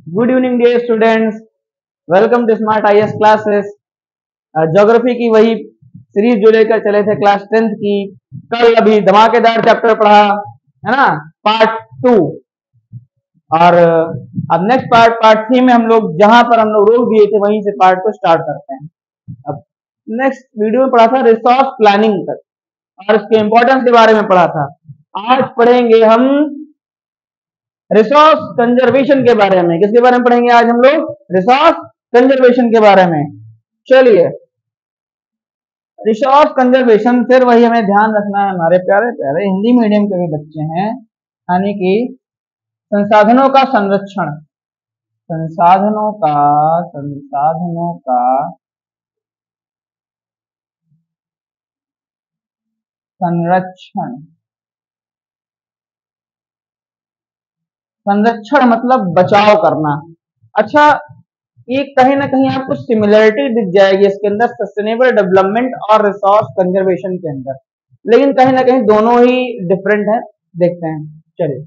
Good evening dear students, welcome to Smart IAS Classes. Geography की वही series जो लेकर चले थे क्लास 10th की। कल अभी धमाकेदार चैप्टर पढ़ा है ना, पार्ट 2। और अब नेक्स्ट पार्ट 3 में हम लोग जहां पर हम लोग रोक दिए थे वहीं से पार्ट को स्टार्ट करते हैं। अब नेक्स्ट वीडियो में पढ़ा था रिसोर्स प्लानिंग तक और इसके इंपॉर्टेंस के बारे में पढ़ा था। आज पढ़ेंगे हम रिसोर्स कंजर्वेशन के बारे में। किसके बारे में पढ़ेंगे आज हम लोग? रिसोर्स कंजर्वेशन के बारे में। चलिए, रिसोर्स कंजर्वेशन, फिर वही हमें ध्यान रखना है, हमारे प्यारे प्यारे हिंदी मीडियम के भी बच्चे हैं, यानी कि संसाधनों का संरक्षण, संसाधनों का संरक्षण। संरक्षण मतलब बचाव करना। अच्छा, ये कहीं ना कहीं आपको सिमिलरिटी दिख जाएगी इसके अंदर, सस्टेनेबल डेवलपमेंट और रिसोर्स कंजर्वेशन के अंदर, लेकिन कहीं ना कहीं दोनों ही डिफरेंट है। देखते हैं, चलिए।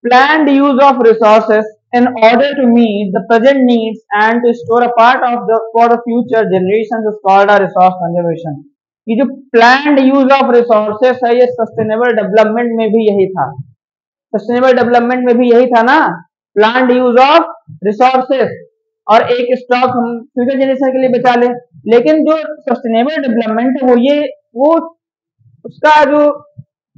Planned use of resources in order to meet the present needs and to store a part of the for the future generations is called a resource conservation। ये जो प्लान्ड यूज ऑफ रिसोर्सेस है, ये sustainable development में भी यही था। Sustainable development में भी यही था ना, प्लान्ड यूज ऑफ रिसोर्सेस, और एक स्टॉक हम फ्यूचर जनरेशन के लिए बचा ले। लेकिन जो सस्टेनेबल डेवलपमेंट है वो उसका जो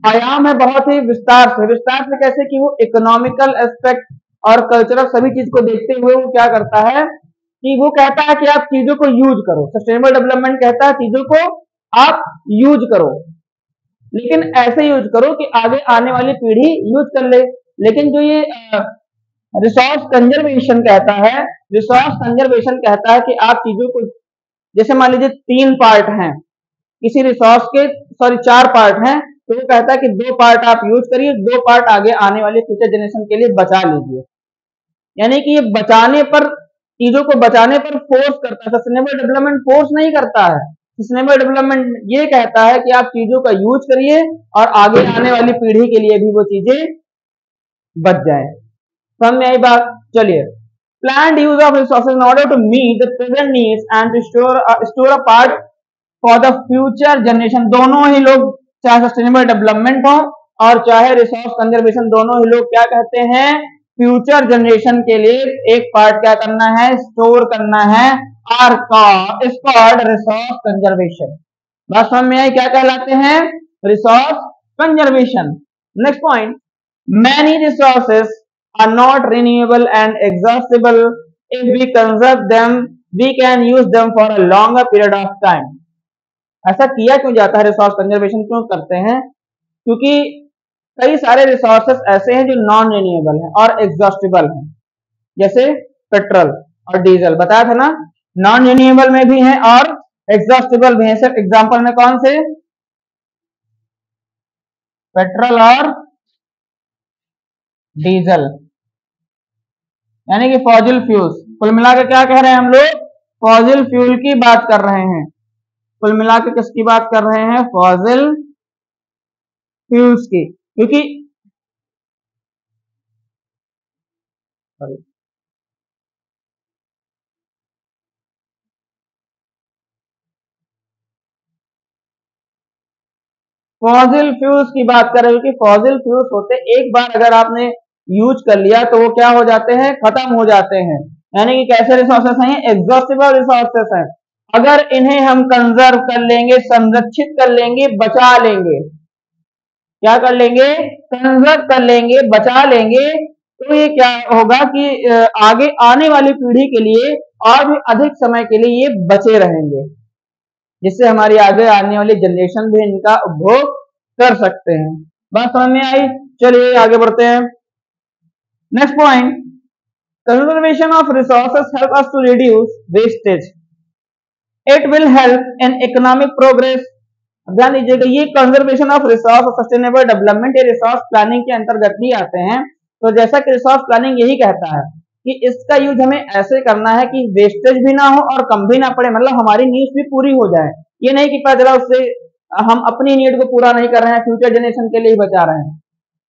आयाम है बहुत ही विस्तार से कैसे कि वो इकोनॉमिकल एस्पेक्ट और कल्चरल सभी चीज को देखते हुए वो क्या करता है कि वो कहता है कि आप चीजों को यूज करो। सस्टेनेबल डेवलपमेंट कहता है चीजों को आप यूज करो, लेकिन ऐसे यूज करो कि आगे आने वाली पीढ़ी यूज कर ले। लेकिन जो ये रिसोर्स कंजर्वेशन कहता है, रिसोर्स कंजर्वेशन कहता है कि आप चीजों को, जैसे मान लीजिए 3 पार्ट हैं किसी रिसोर्स के, 4 पार्ट हैं, तो वो कहता है कि 2 पार्ट आप यूज करिए, 2 पार्ट आगे आने वाले फ्यूचर जनरेशन के लिए बचा लीजिए। यानी कि ये बचाने पर, चीजों को बचाने पर फोर्स करता है। सस्टेनेबल डेवलपमेंट फोर्स नहीं करता है। सस्टेनेबल डेवलपमेंट ये कहता है कि आप चीजों का यूज करिए और आगे आने वाली पीढ़ी के लिए भी वो चीजें बच जाए। समझ में आई बात? चलिए, planned use of resources in order to meet the present needs and to store a part for the future generation. दोनों ही लोग, चाहे सस्टेनेबल डेवलपमेंट हो और चाहे रिसोर्स कंजर्वेशन, दोनों ही लोग क्या कहते हैं? फ्यूचर जनरेशन के लिए एक पार्ट क्या करना है? स्टोर करना है। आर का इस कॉल्ड रिसोर्स कंजर्वेशन। बात समझ में आई? क्या कहलाते हैं? Resource conservation. Next point, many resources are not renewable and exhaustible. If we conserve them we can use them for a longer period of time. ऐसा किया क्यों जाता है? रिसोर्स कंजर्वेशन क्यों करते हैं? क्योंकि कई सारे रिसोर्सेस ऐसे हैं जो नॉन रिन्यूएबल हैं और एग्जॉस्टेबल हैं, जैसे पेट्रोल और डीजल, बताया था ना, नॉन रिन्यूएबल में भी हैं और एग्जॉस्टेबल भी हैं। सिर्फ एग्जांपल में कौन से? पेट्रोल और डीजल, यानी कि फॉसिल फ्यूल्स। कुल मिलाकर क्या कह रहे हैं हम लोग? फॉसिल फ्यूल की बात कर रहे हैं। कुल मिलाकर किसकी बात कर रहे हैं? फॉसिल फ्यूल्स की। क्योंकि फॉसिल फ्यूल्स की बात कर रहे हो कि फॉसिल फ्यूल्स होते, एक बार अगर आपने यूज कर लिया तो वो क्या हो जाते हैं? खत्म हो जाते हैं। यानी कि कैसे रिसोर्सेस हैं? एग्जॉस्टेबल रिसोर्सेस हैं। अगर इन्हें हम कंजर्व कर लेंगे, संरक्षित कर लेंगे, बचा लेंगे, क्या कर लेंगे? कंजर्व कर लेंगे, बचा लेंगे, तो ये क्या होगा कि आगे आने वाली पीढ़ी के लिए और भी अधिक समय के लिए ये बचे रहेंगे, जिससे हमारी आगे आने वाली जनरेशन भी इनका उपभोग कर सकते हैं। बात समझ में आई? चलिए आगे बढ़ते हैं। Next point, conservation of resources help us to reduce wastage. It will help in economic progress. ध्यान दीजिएगा, ये कंजर्वेशन ऑफ रिसोर्स और सस्टेनेबल डेवलपमेंट, ये रिसोर्स प्लानिंग के अंतर्गत ही आते हैं। तो जैसा कि रिसोर्स प्लानिंग यही कहता है कि इसका यूज हमें ऐसे करना है कि वेस्टेज भी ना हो और कम भी ना पड़े, मतलब हमारी नीड्स भी पूरी हो जाए। ये नहीं कि पता चला उससे हम अपनी नीड को पूरा नहीं कर रहे हैं, फ्यूचर जनरेशन के लिए ही बचा रहे हैं।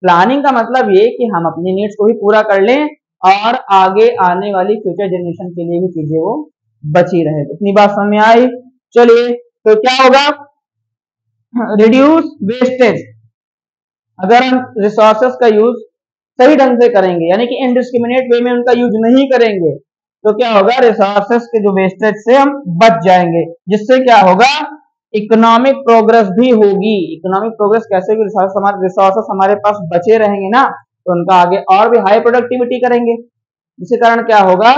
प्लानिंग का मतलब ये कि हम अपनी नीड्स को भी पूरा कर लें और आगे आने वाली फ्यूचर जनरेशन के लिए भी चीजें वो बची रहे। इतनी बात समझ में आई। चलिए, तो क्या होगा, रिड्यूस वेस्टेज। अगर हम रिसोर्सेस का यूज सही ढंग से करेंगे, यानी कि इनडिस्क्रिमिनेट वे में उनका यूज नहीं करेंगे, तो क्या होगा, रिसोर्सेस के जो वेस्टेज से हम बच जाएंगे, जिससे क्या होगा, इकोनॉमिक प्रोग्रेस भी होगी। इकोनॉमिक प्रोग्रेस कैसे होगी, रिसोर्सेस हमारे पास बचे रहेंगे ना, तो उनका आगे और भी हाई प्रोडक्टिविटी करेंगे, जिसके कारण क्या होगा,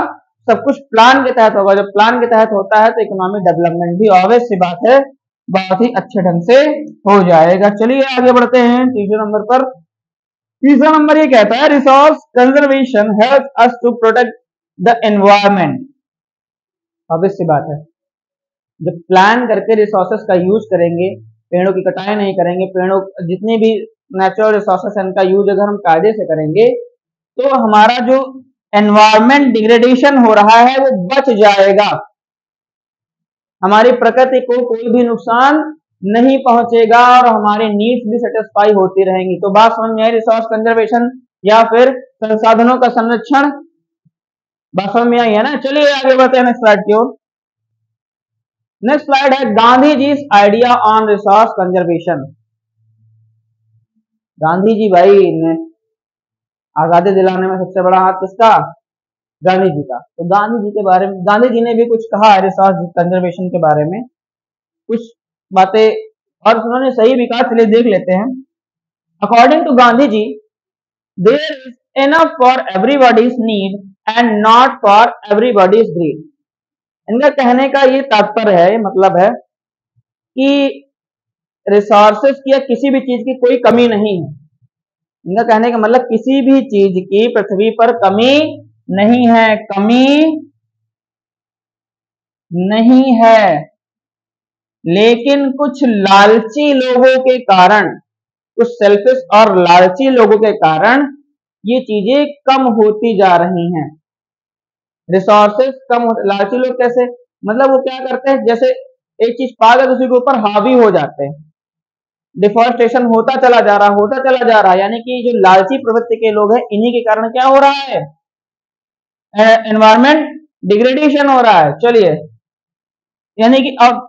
सब कुछ प्लान के तहत होगा। जब प्लान के तहत होता है तो इकोनॉमिक डेवलपमेंट भी ऑब्वियस सी बात है बहुत ही अच्छे ढंग से हो जाएगा। चलिए आगे बढ़ते हैं तीसरे नंबर पर। तीसरा नंबर ये कहता है, resource conservation help us to protect the environment. Obvious सी बात है, जब प्लान करके रिसोर्सेस का यूज करेंगे, पेड़ों की कटाई नहीं करेंगे, पेड़ों जितने भी नेचुरल रिसोर्सेस हैं उनका यूज अगर हम कायदे से करेंगे, तो हमारा जो एनवायरमेंट डिग्रेडेशन हो रहा है वो बच जाएगा। हमारी प्रकृति को कोई भी नुकसान नहीं पहुंचेगा और हमारी नीड्स भी सेटिस्फाई होती रहेंगी। तो बात समझ में आई, रिसोर्स कंजर्वेशन या फिर संसाधनों का संरक्षण, बात समझ में आई है ना। चलिए आगे बढ़ते हैं नेक्स्ट स्लाइड की ओर। नेक्स्ट स्लाइड है Gandhi ji idea on resource conservation. Gandhi ji भाई ने आजादी दिलाने में सबसे बड़ा हाथ किसका, गांधी जी का। तो गांधी जी के बारे में, गांधी जी ने भी कुछ कहा है रिसोर्स कंजर्वेशन के बारे में, कुछ बातें और उन्होंने सही भी कहा। चलिए देख लेते हैं। According to Gandhi ji, there is enough for everybody's need and not for everybody's greed. इनका कहने का ये तात्पर्य है, मतलब है कि रिसोर्सेस की या किसी भी चीज की कोई कमी नहीं है। इनका कहने का मतलब किसी भी चीज की पृथ्वी पर कमी नहीं है, कमी नहीं है, लेकिन कुछ लालची लोगों के कारण, कुछ सेल्फिश और लालची लोगों के कारण ये चीजें कम होती जा रही हैं। रिसोर्सेस कम, लालची लोग कैसे, मतलब वो क्या करते हैं, जैसे एक चीज पाकर दूसरे के ऊपर हावी हो जाते हैं, डिफॉरेस्टेशन होता चला जा रहा, होता चला जा रहा है। यानी कि जो लालची प्रवृत्ति के लोग हैं, इन्हीं के कारण क्या हो रहा है, एनवायरमेंट डिग्रेडेशन हो रहा है। चलिए, यानी कि अब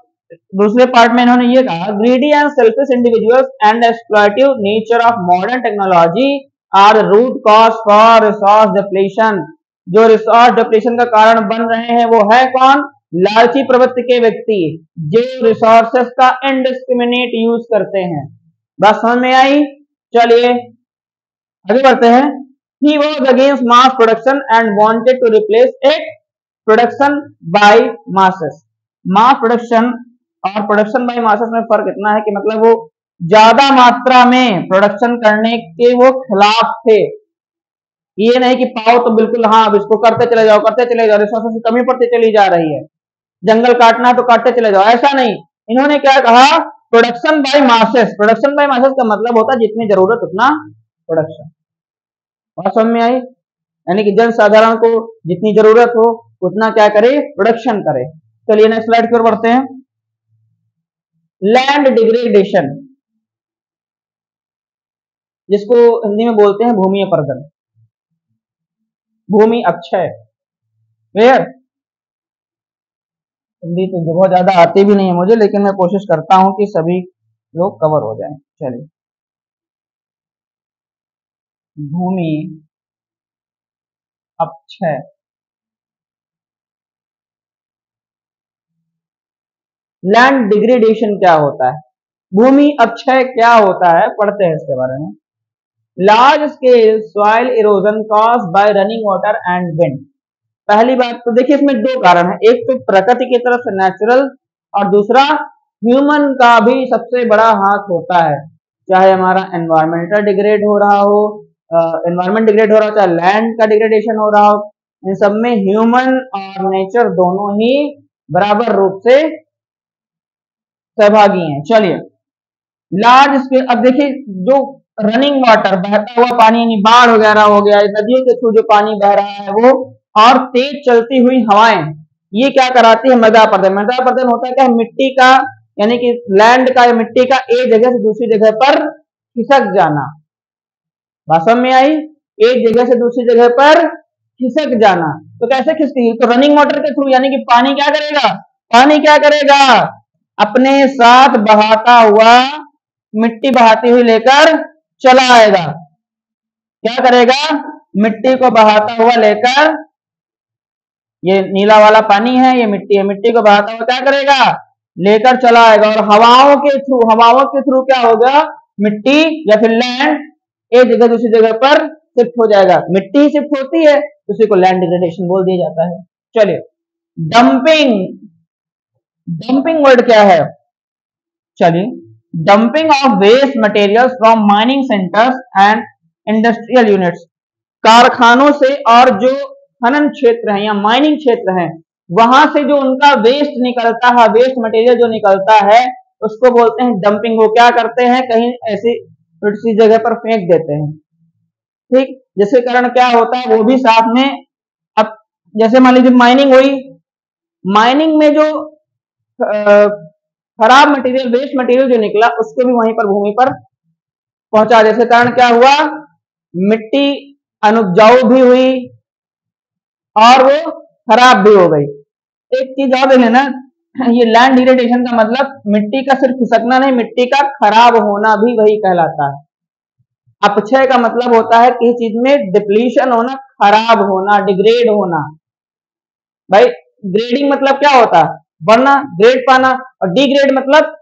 दूसरे पार्ट में इन्होंने ये कहा, greedy and selfish individuals and exploitative nature of modern technology are root cause for resource depletion. जो रिसोर्स डिप्लीशन का कारण बन रहे हैं वो है कौन, लालची प्रवृत्ति के व्यक्ति, जो रिसोर्सेस का इनडिस्क्रिमिनेट यूज करते हैं। बात समझ में आई। चलिए आगे बढ़ते हैं। He was against mass production and wanted to replace it production by masses। Mass production और प्रोडक्शन बाय मासेस में फर्क इतना है कि मतलब वो ज्यादा मात्रा में प्रोडक्शन करने के वो खिलाफ थे। ये नहीं कि पाओ तो बिल्कुल हाँ अब इसको करते चले जाओ, करते चले जाओ, रिसोर्सेस की कमी पड़ती चली जा रही है, जंगल काटना है तो काटते चले जाओ, ऐसा नहीं। इन्होंने क्या कहा, production by masses. Production by masses का मतलब होता है जितनी जरूरत उतना प्रोडक्शन। और समझ में आई, यानी कि जन साधारण को जितनी जरूरत हो उतना क्या करे, प्रोडक्शन करे। चलिए नेक्स्ट स्लाइड की ओर बढ़ते हैं। लैंड डिग्रेडेशन, जिसको हिंदी में बोलते हैं भूमि अपरदन, भूमि अपक्षय। क्लियर, हिंदी तो बहुत ज्यादा आती भी नहीं है मुझे, लेकिन मैं कोशिश करता हूं कि सभी लोग कवर हो जाएं। चलिए, भूमि अपक्षय, लैंड डिग्रेडेशन क्या होता है, भूमि अपक्षय क्या होता है, पढ़ते हैं इसके बारे में। Large scale soil erosion caused by running water and wind. पहली बात तो देखिए इसमें दो कारण है, एक तो प्रकृति की तरफ से नेचुरल, और दूसरा ह्यूमन का भी सबसे बड़ा हाथ होता है। चाहे हमारा एनवायरमेंटल डिग्रेड हो रहा हो, एनवायरमेंट डिग्रेड हो रहा हो, चाहे लैंड का डिग्रेडेशन हो रहा हो, इन सब में ह्यूमन और नेचर दोनों ही बराबर रूप से सहभागी हैं। चलिए, लार्ज स्केल, अब देखिए जो रनिंग वाटर, बहता हुआ पानी, यानी बाढ़ वगैरह हो गया, नदियों के थ्रू जो पानी बह रहा है वो, और तेज चलती हुई हवाएं, ये क्या कराती है, मृदा अपरदन। मृदा अपरदन होता है क्या, मिट्टी का, यानी कि लैंड का या मिट्टी का एक जगह से दूसरी जगह पर खिसक जाना। भाषा में आई, एक जगह से दूसरी जगह पर खिसक जाना। तो कैसे खिसकेगी? तो रनिंग वाटर के थ्रू, यानी कि पानी क्या करेगा, पानी क्या करेगा, अपने साथ बहाता हुआ, मिट्टी बहाती हुई लेकर चला आएगा। क्या करेगा, मिट्टी को बहाता हुआ लेकर, ये नीला वाला पानी है, ये मिट्टी है, मिट्टी को बहाता हुआ क्या करेगा, लेकर चला आएगा। और हवाओं के थ्रू क्या होगा, मिट्टी या फिर लैंड एक जगह दूसरी जगह पर शिफ्ट हो जाएगा। मिट्टी ही शिफ्ट होती है, उसी को लैंड डिग्रेडेशन बोल दिया जाता है। चलिए, डंपिंग, डंपिंग वर्ड क्या है, चलिए, dumping of waste materials from mining centres and industrial units, कारखानों से और जो खनन क्षेत्र है या माइनिंग क्षेत्र है, वहां से जो उनका वेस्ट निकलता है, वेस्ट मटेरियल जो निकलता है, उसको बोलते हैं डंपिंग। वो क्या करते हैं, कहीं ऐसी सी जगह पर फेंक देते हैं, ठीक, जिसके कारण क्या होता है, वो भी साथ में, अब जैसे मान लीजिए माइनिंग हुई, माइनिंग में जो खराब मटेरियल, वेस्ट मटेरियल जो निकला, उसको भी वहीं पर भूमि पर पहुंचा, जिसके कारण क्या हुआ, मिट्टी अनुपजाऊ भी हुई और वो खराब भी हो गई। एक चीज और देख लेना, ये लैंड डिग्रेडेशन का मतलब मिट्टी का सिर्फ खिसकना नहीं, मिट्टी का खराब होना भी वही कहलाता है। अपक्षय का मतलब होता है किसी चीज में डिप्लीशन होना, खराब होना, डिग्रेड होना। भाई ग्रेडिंग मतलब क्या होता है, बढ़ना, ग्रेड पाना, और डिग्रेड मतलब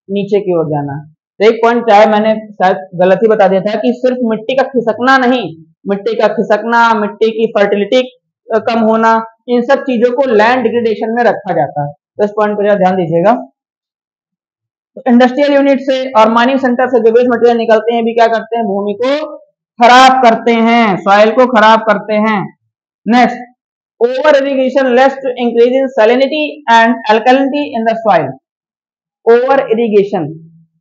नीचे की ओर जाना। तो एक पॉइंट चाहे मैंने शायद गलत ही बता दिया था कि सिर्फ मिट्टी का खिसकना नहीं, मिट्टी का खिसकना, मिट्टी की फर्टिलिटी कम होना, इन सब चीजों को लैंड डिग्रेडेशन में रखा जाता है। तो इस पॉइंट पर ध्यान दीजिएगा। तो इंडस्ट्रियल यूनिट से और माइनिंग सेंटर से जो वेस्ट मटेरियल निकलते हैं, भी क्या करते हैं, भूमि को खराब करते हैं, सॉइल को खराब करते हैं। Next, over irrigation leads to increase in salinity and alkalinity in the soil. Over irrigation,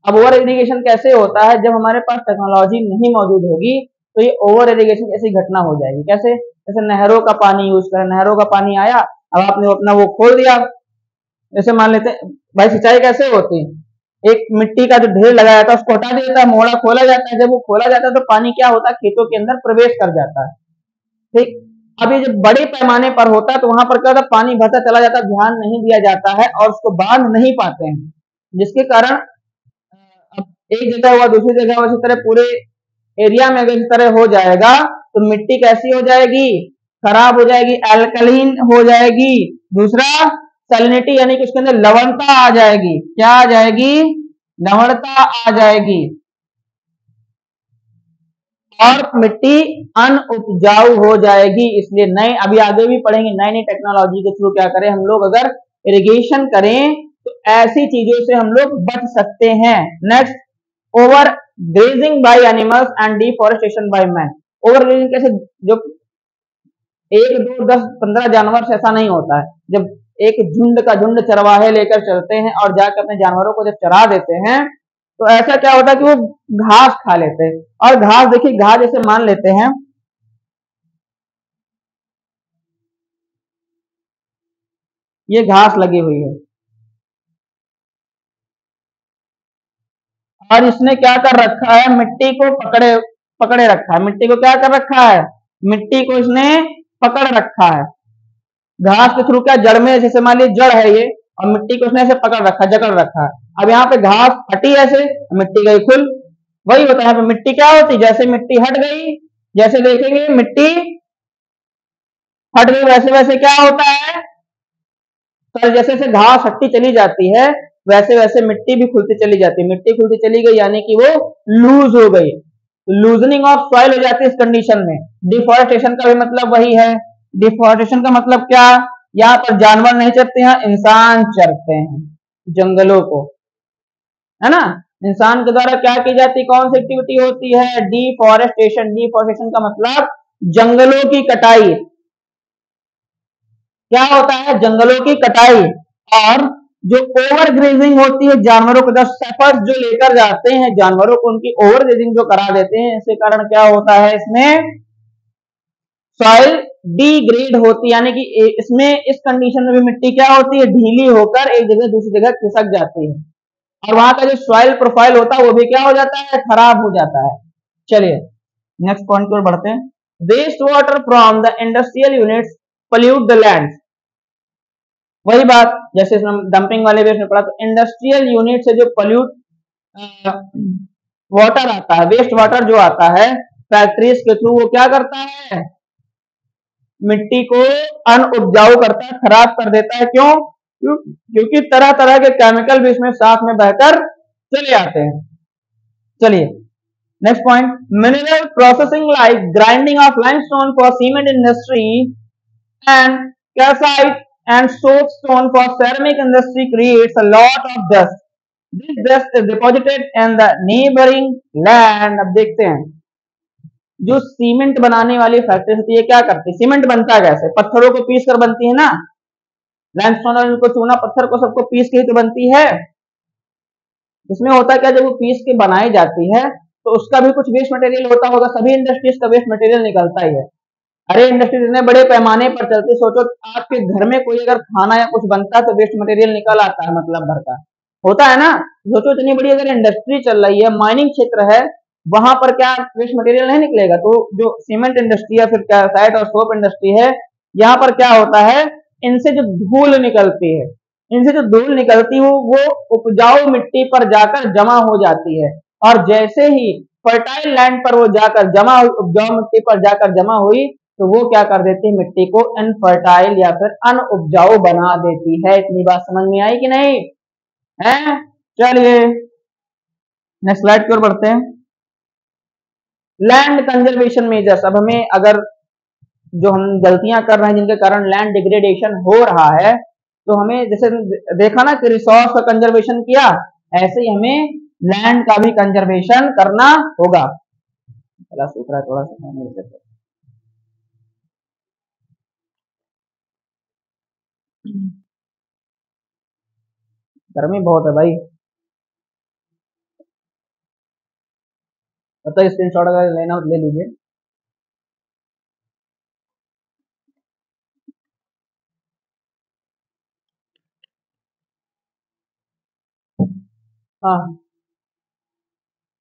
अब ओवर इरिगेशन कैसे होता है, जब हमारे पास टेक्नोलॉजी नहीं मौजूद होगी तो ये ओवर इरिगेशन ऐसी घटना हो जाएगी। कैसे, जैसे नहरों का पानी यूज करें, नहरों का पानी आया, अब आपने अपना वो खोल दिया, जैसे मान लेते हैं भाई, सिंचाई कैसे होती है, एक मिट्टी का जो ढेर लगाया था उसको हटा दिया जाता है, मोड़ा खोला जाता है, जब वो खोला जाता है तो पानी क्या होता है, खेतों के अंदर प्रवेश कर जाता है, ठीक। अब ये जब बड़े पैमाने पर होता है तो वहां पर क्या होता है, पानी बहता चला जाता है, ध्यान नहीं दिया जाता है और उसको बांध नहीं पाते हैं, जिसके कारण अब एक जगह हुआ दूसरी जगह, इसी तरह पूरे एरिया में अगर इस तरह हो जाएगा तो मिट्टी कैसी हो जाएगी, खराब हो जाएगी, अल्कलीन हो जाएगी। दूसरा, सैलिनिटी यानी कि उसके अंदर लवणता आ जाएगी। क्या आ जाएगी, लवणता आ जाएगी, और मिट्टी अनउपजाऊ हो जाएगी। इसलिए नए, अभी आगे भी पढ़ेंगे, नई नई टेक्नोलॉजी के थ्रू क्या करें हम लोग, अगर इरिगेशन करें तो ऐसी चीजों से हम लोग बच सकते हैं। Next, over grazing by animals and deforestation by man. Over grazing कैसे, जो 1, 2, 10, 15 जानवर से ऐसा नहीं होता है, जब एक झुंड का झुंड चरवाहे लेकर चलते हैं और जाकर अपने जानवरों को जब चरा देते हैं, तो ऐसा क्या होता है कि वो घास खा लेते हैं। और घास, देखिए घास जैसे मान लेते हैं, ये घास लगी हुई है और इसने क्या कर रखा है, मिट्टी को पकड़े पकड़े रखा है, मिट्टी को क्या कर रखा है, मिट्टी को इसने पकड़ रखा है। घास के थ्रू क्या, जड़ में, जैसे मान लीजिए जड़ है ये, और मिट्टी को उसने ऐसे पकड़ रखा, जकड़ रखा है। अब यहाँ पे घास हटी ऐसे, मिट्टी गई खुल, वही होता है यहाँ पे। मिट्टी क्या होती, जैसे मिट्टी हट गई, जैसे देखेंगे मिट्टी हट गई, वैसे वैसे क्या होता है, तो जैसे जैसे घास हटती चली जाती है, वैसे वैसे मिट्टी भी खुलती चली जाती है। मिट्टी खुलती चली गई यानी कि वो लूज हो गई, लूजनिंग ऑफ सॉइल हो जाती है इस कंडीशन में। डिफॉरेस्टेशन का भी मतलब वही है। डिफॉरेस्टेशन का मतलब क्या, यहाँ पर जानवर नहीं चरते हैं, इंसान चरते हैं जंगलों को, है ना। इंसान के द्वारा क्या की जाती, कौन सी एक्टिविटी होती है, डिफॉरेस्टेशन। डिफॉरेस्टेशन का मतलब जंगलों की कटाई। क्या होता है, जंगलों की कटाई। और जो ओवर ग्रेजिंग होती है जानवरों को, सफर जो लेकर जाते हैं जानवरों को, उनकी ओवर ग्रेजिंग जो करा देते हैं, इसके कारण क्या होता है, इसमें सॉइल डिग्रेड होती है, यानी कि इसमें इस कंडीशन में भी मिट्टी क्या होती है, ढीली होकर एक जगह दूसरी जगह खिसक जाती है, और वहां का जो सॉइल प्रोफाइल होता है वो भी क्या हो जाता है, खराब हो जाता है। चलिए नेक्स्ट पॉइंट की ओर बढ़ते हैं। Waste water from the industrial units pollute the land. वही बात जैसे इसमें डंपिंग वाले वेस्ट में पड़ा, तो इंडस्ट्रियल यूनिट से जो पोल्यूट वाटर आता है, वेस्ट वाटर जो आता है फैक्ट्रीज के थ्रू, वो क्या करता है, मिट्टी को अनउपजाऊ करता है, खराब कर देता है। क्यों? क्योंकि तरह तरह के केमिकल भी इसमें साथ में बहकर चले आते हैं। चलिए next point, mineral processing like grinding of limestone for cement industry and calcite and soapstone for ceramic industry creates a lot of dust. This dust is deposited in the neighboring land. अब देखते हैं, जो cement बनाने वाली factory होती है क्या करती है, सीमेंट बनता है कैसे, पत्थरों को पीस कर बनती है ना, लाइमस्टोन और इनको चूना पत्थर को सबको पीस के ही तो बनती है। इसमें होता क्या, जब वो पीस के बनाई जाती है तो उसका भी कुछ वेस्ट मटेरियल होता होगा, सभी इंडस्ट्रीज का वेस्ट मटेरियल निकलता ही है। अरे इंडस्ट्रीज इतने बड़े पैमाने पर चलती, सोचो आपके घर में कोई अगर खाना या कुछ बनता है तो वेस्ट मटेरियल निकल आता है, मतलब भर का होता है ना। सोचो इतनी बड़ी अगर इंडस्ट्री चल रही है, माइनिंग क्षेत्र है, वहां पर क्या वेस्ट मटेरियल नहीं निकलेगा। तो जो सीमेंट इंडस्ट्री है, फिर कैल्साइट और सोप इंडस्ट्री है, यहाँ पर क्या होता है, इनसे जो धूल निकलती है, इनसे जो धूल निकलती है वो उपजाऊ मिट्टी पर जाकर जमा हो जाती है, और जैसे ही फर्टाइल लैंड पर वो जाकर जमा हुई, उपजाऊ मिट्टी पर जाकर जमा हुई, तो वो क्या कर देती है, मिट्टी को अनफर्टाइल या फिर अनउपजाऊ बना देती है। इतनी बात समझ में आई कि नहीं है? चलिए नेक्स्ट स्लाइड की ओर बढ़ते हैं। Land conservation measures. अब हमें अगर जो हम गलतियां कर रहे हैं जिनके कारण लैंड डिग्रेडेशन हो रहा है, तो हमें जैसे देखा ना कि रिसोर्स का कंजर्वेशन किया, ऐसे ही हमें लैंड का भी कंजर्वेशन करना होगा। चला सूख रहा है थोड़ा सा, गर्मी बहुत है भाई। तो स्क्रीन शॉट अगर लेना हो तो ले लीजिए। हाँ,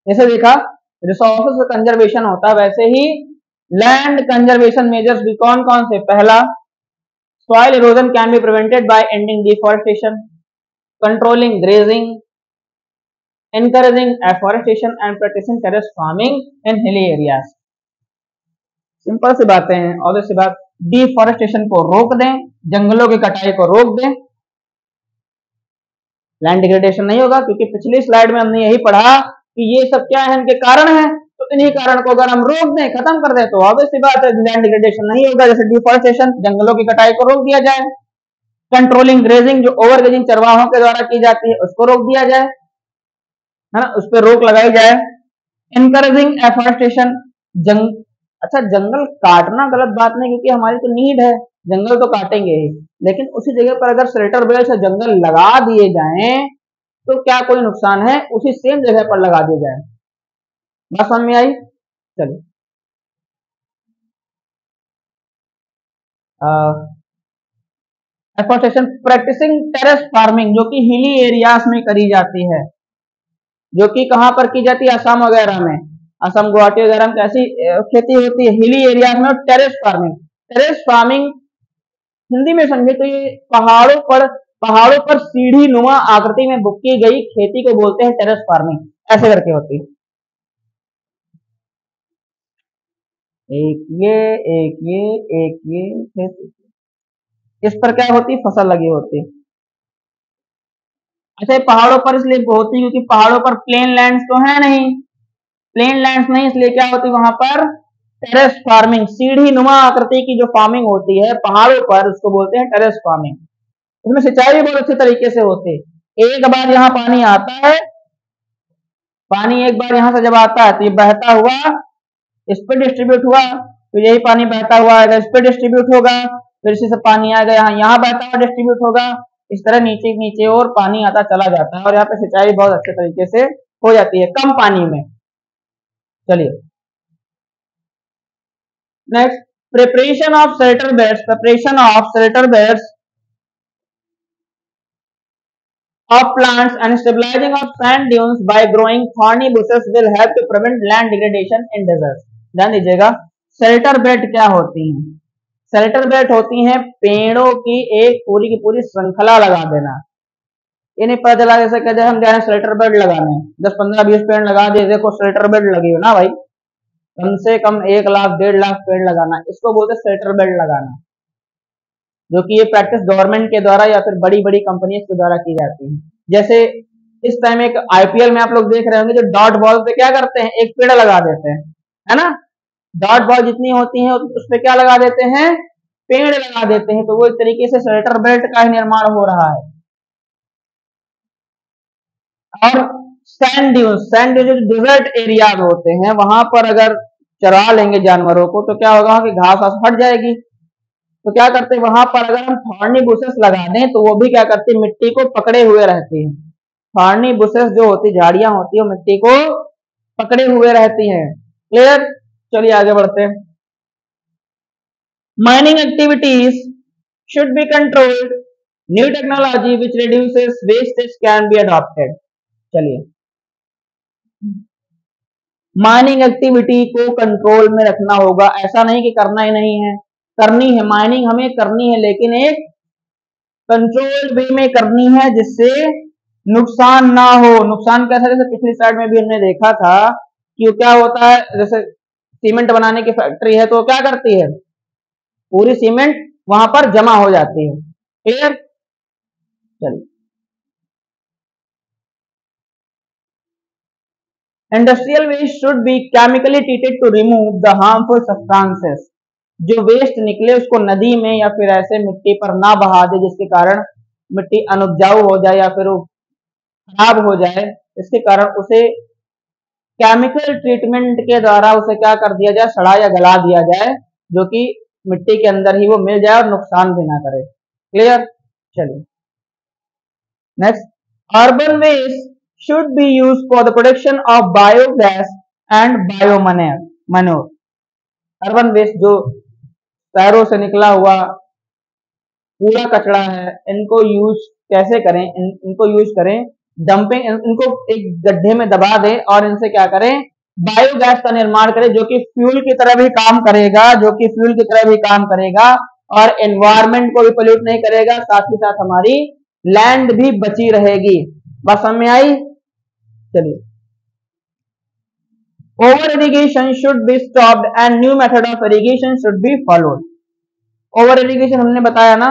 जैसे देखा रिसोर्सेज कंजर्वेशन होता है, वैसे ही लैंड कंजर्वेशन मेजर्स भी कौन कौन से। पहला, soil erosion can be prevented by ending deforestation, controlling grazing, encouraging afforestation and practicing terrace farming in hilly areas। Simple सी बातें हैं। और दूसरी बात, डिफॉरेस्टेशन को रोक दें, जंगलों की कटाई को रोक दें, लैंड डिग्रेडेशन नहीं होगा। क्योंकि पिछली स्लाइड में हमने यही पढ़ा कि ये सब क्या है, इनके कारण है, तो इन्हीं कारण को अगर हम रोक दें, खत्म कर दें, तो ऑब्वियस सी बात है लैंड डिग्रेडेशन नहीं होगा। जैसे डिफॉरेस्टेशन, जंगलों की कटाई को रोक दिया जाए, कंट्रोलिंग ग्रेजिंग, जो ओवर ग्रेजिंग चरवाहों के द्वारा की जाती है उसको रोक दिया जाए, है ना, उस पर रोक लगाई जाए। इनकरेजिंग एफोरेस्टेशन, जंग अच्छा जंगल काटना गलत बात नहीं, क्योंकि हमारी तो नीड है, जंगल तो काटेंगे ही, लेकिन उसी जगह पर अगर शेल्टर बेल्ट से जंगल लगा दिए जाएं तो क्या कोई नुकसान है, उसी सेम जगह पर लगा दिए जाए। बात समझ में आई? चलिए एफोरेस्टेशन, प्रैक्टिसिंग टेरेस फार्मिंग, जो कि हिली एरियाज में करी जाती है, जो कि कहां पर की जाती है, असम वगैरह में, असम गुवाहाटी वगैरह में कैसी खेती होती है, हिली एरियाज में। और terrace farming, terrace farming Hindi में समझे तो ये पहाड़ों पर सीढ़ी नुमा आकृति में की गई खेती को बोलते हैं टेरेस फार्मिंग। ऐसे करके होती है, एक ये एक ये एक ये, इस पर क्या होती है, फसल लगी होती है। अच्छा, पहाड़ों पर इसलिए होती है क्योंकि पहाड़ों पर प्लेन लैंड्स तो है नहीं, प्लेन लैंड्स नहीं, इसलिए क्या होती है वहां पर टेरेस फार्मिंग, सीढ़ी नुमा आकृति की जो फार्मिंग होती है पहाड़ों पर, उसको बोलते हैं टेरेस फार्मिंग। इसमें सिंचाई भी बहुत अच्छे तरीके से होती है। एक बार यहाँ पानी आता है, पानी एक बार यहाँ से जब आता है तो ये बहता हुआ इस पर डिस्ट्रीब्यूट हुआ, फिर यही पानी बहता हुआ आएगा, इस पर डिस्ट्रीब्यूट होगा, फिर इसी से पानी आएगा यहाँ, यहाँ बहता हुआ डिस्ट्रीब्यूट होगा, इस तरह नीचे नीचे और पानी आता चला जाता है, और यहाँ पे सिंचाई बहुत अच्छे तरीके से हो जाती है कम पानी में। चलिए next, preparation of shelter beds, preparation of shelter beds of plants and stabilizing of sand dunes by growing thorny bushes will help to prevent land degradation in deserts। ध्यान दीजिएगा, शेल्टर बेल्ट क्या होती हैं? शेल्टर बेल्ट होती हैं पेड़ों की एक पूरी की पूरी श्रृंखला लगा देना। ये नहीं पता चला जैसे कहते हम जा रहे हैं शेल्टर बेल्ट लगाने, 10-15-20 पेड़ लगा दिए, देखो शेल्टर बेल्ट लगी हो ना भाई, कम से कम 1 लाख 1.5 लाख पेड़ लगाना, इसको बोलते हैं शेल्टर बेल्ट लगाना, जो कि ये प्रैक्टिस गवर्नमेंट के द्वारा या फिर बड़ी बड़ी कंपनी के द्वारा की जाती है। जैसे इस टाइम एक आईपीएल में आप लोग देख रहे होंगे, जो डॉट बॉल पे क्या करते हैं, एक पेड़ लगा देते हैं, है ना, डॉट बॉल जितनी होती है उस पे क्या लगा देते हैं, पेड़ लगा देते हैं। तो वो एक तरीके से शेल्टर बेल्ट का ही निर्माण हो रहा है। और सैंड ड्यून जो डिजर्ट एरियाज होते हैं वहां पर अगर चरा लेंगे जानवरों को तो क्या होगा कि घास वास हट जाएगी। तो क्या करते हैं वहां पर अगर हम थॉर्नी बुशेस लगा दें तो वो भी क्या करती है, मिट्टी को पकड़े हुए रहती है। थॉर्नी बुशेस जो होती झाड़ियां होती है वो मिट्टी को पकड़े हुए रहती हैं। क्लियर? चलिए आगे बढ़ते हैं। Mining activities should be controlled. New technology which reduces wastage can be adopted. चलिए, माइनिंग एक्टिविटी को कंट्रोल में रखना होगा। ऐसा नहीं कि करना ही नहीं है, करनी है माइनिंग, हमें करनी है, लेकिन एक कंट्रोल्ड वे में करनी है जिससे नुकसान ना हो। नुकसान कैसा, जैसे पिछली स्लाइड में भी हमने देखा था कि क्या होता है, जैसे सीमेंट बनाने की फैक्ट्री है तो क्या करती है, पूरी सीमेंट वहां पर जमा हो जाती है। क्लियर? चलिए, industrial waste should be chemically treated to remove the harmful substances. जो वेस्ट निकले उसको नदी में या फिर ऐसे मिट्टी पर ना बहा दे जिसके कारण मिट्टी अनुपजाऊ हो जाए या फिर वो खराब हो जाए, इसके कारण उसे केमिकल ट्रीटमेंट के द्वारा उसे क्या कर दिया जाए, सड़ा या गला दिया जाए, जो कि मिट्टी के अंदर ही वो मिल जाए और नुकसान भी ना करे। क्लियर? चलिए next, urban waste should be used for the production of biogas and biomanure. Urban waste जो शहरों से निकला हुआ कूड़ा कचरा है, इनको यूज कैसे करें, इनको यूज करें डंपिंग, इनको एक गड्ढे में दबा दें और इनसे क्या करें, बायोगैस का निर्माण करें, जो कि फ्यूल की तरह भी काम करेगा, जो कि फ्यूल की तरह भी काम करेगा और एनवायरमेंट को भी पोल्यूट नहीं करेगा, साथ ही साथ हमारी लैंड भी बची रहेगी। बस समझ में आई? चलिए, over irrigation should be stopped and new method of irrigation should be followed. Over irrigation हमने बताया ना,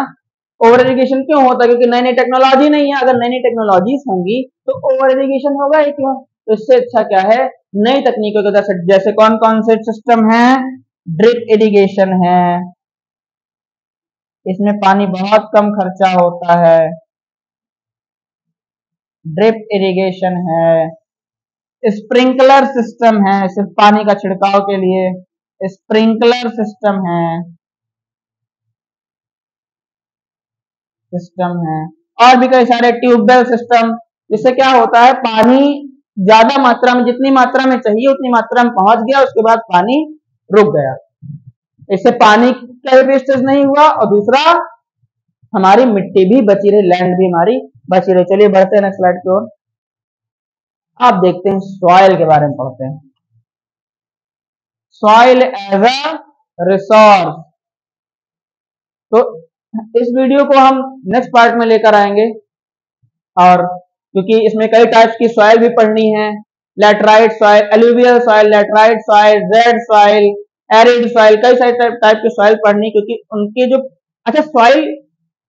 ओवर इरिगेशन क्यों होता है, क्योंकि नई नई टेक्नोलॉजी नहीं है। अगर नई नई टेक्नोलॉजीज होंगी तो ओवर इरिगेशन होगा ही क्यों। तो इससे अच्छा क्या है, नई तकनीकों के जैसे कौन कौन से सिस्टम है, ड्रिप इरिगेशन है, इसमें पानी बहुत कम खर्चा होता है, ड्रिप इरिगेशन है, स्प्रिंकलर सिस्टम है, सिर्फ पानी का छिड़काव के लिए स्प्रिंकलर सिस्टम है और भी कई सारे ट्यूबवेल सिस्टम, जिससे क्या होता है, पानी ज्यादा मात्रा में, जितनी मात्रा में चाहिए उतनी मात्रा में पहुंच गया, उसके बाद पानी रुक गया। इससे पानी का वेस्टेज नहीं हुआ और दूसरा हमारी मिट्टी भी बची रही, लैंड भी हमारी बची रही। चलिए बढ़ते हैं नेक्स्ट स्लाइड की ओर। आप देखते हैं सॉइल के बारे में पढ़ते हैं। Soil as a resource. तो इस वीडियो को हम नेक्स्ट पार्ट में लेकर आएंगे, और क्योंकि इसमें कई टाइप्स की सॉइल भी पढ़नी है, laterite soil, alluvial soil, laterite soil, red soil, arid soil, कई सारे टाइप की सॉइल पढ़नी, क्योंकि उनके जो, अच्छा सॉइल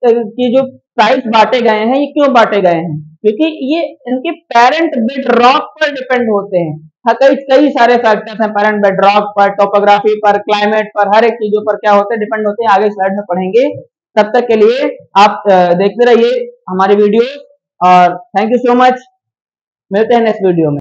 की जो टाइप्स बांटे गए हैं, ये क्यों बांटे गए हैं, क्योंकि ये इनके पेरेंट बेड रॉक पर डिपेंड होते हैं। हाँ, कई कई सारे फैक्टर्स हैं, पेरेंट बेड रॉक पर, टोपोग्राफी पर, क्लाइमेट पर, हर एक चीजों पर क्या होते हैं, डिपेंड होते हैं। आगे स्लाइड में पढ़ेंगे। तब तक के लिए आप देखते रहिए हमारी वीडियो, और थैंक यू सो मच। मिलते हैं नेक्स्ट वीडियो में।